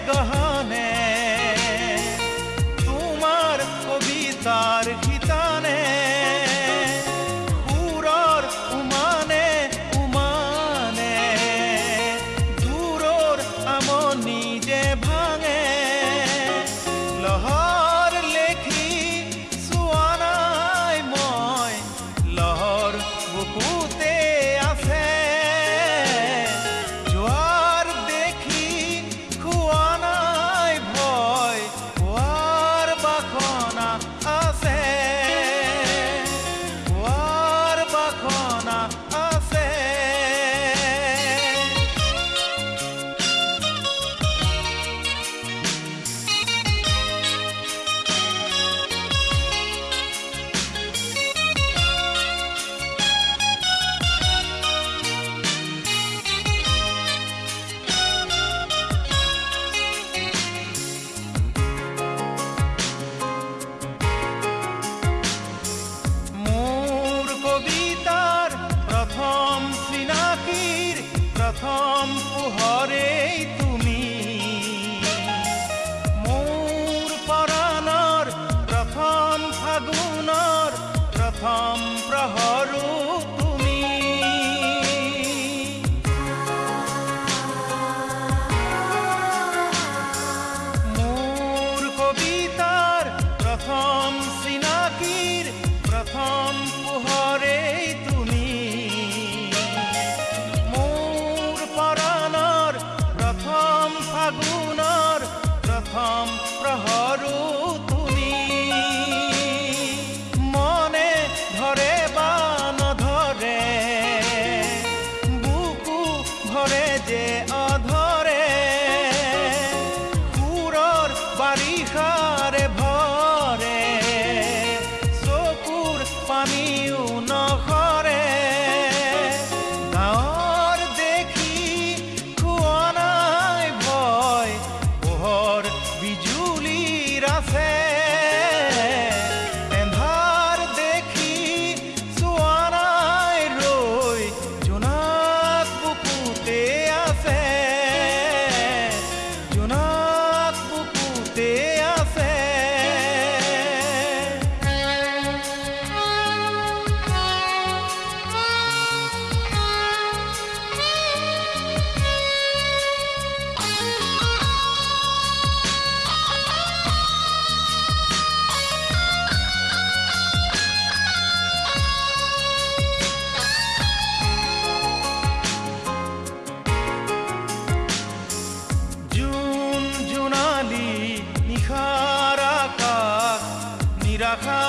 গহনে তোমাৰ কবিতাৰ গীতানে সুৰৰ উমানে উমানে দূৰৰ আমনি যে ভাঙে লহৰ লেখি চোৱা নাই মই লহৰ বুকুতে আছে জোৱাৰ দেখি খোৱা নাই ভয় পোৱাৰ বাসনা আছে পোৱাৰ বাসনা আছে মোৰ কবিতাৰ প্ৰথম চিনাকিৰ প্ৰথম পোহৰেই তুমি মোৰ পৰাণৰ প্ৰথম ফাগুনৰ প্ৰথম প্ৰহৰো তুমি মোৰ কবিতাৰ প্ৰথম চিনাকিৰ প্ৰথম পোহৰেই তুমি মোৰ পৰাণৰ প্ৰথম ফাগুনৰ প্ৰথম প্ৰহৰো তুমি মনে ধৰে বা নধৰে বুকু ভৰে যে অধৰে সুৰৰ বাৰিষাৰে ভৰে চকুৰ পানীও নসৰে গাঁৱৰ দেখি খোৱা নাই ভয় পোহৰ বিজুলীৰ আছে এন্ধাৰ দেখি চোৱা নাই ৰৈ জোনাক বুকুতে আছে জোনাক বুকুতে আছে জোন জোনালী নিশাৰ আকাশ নিৰাশা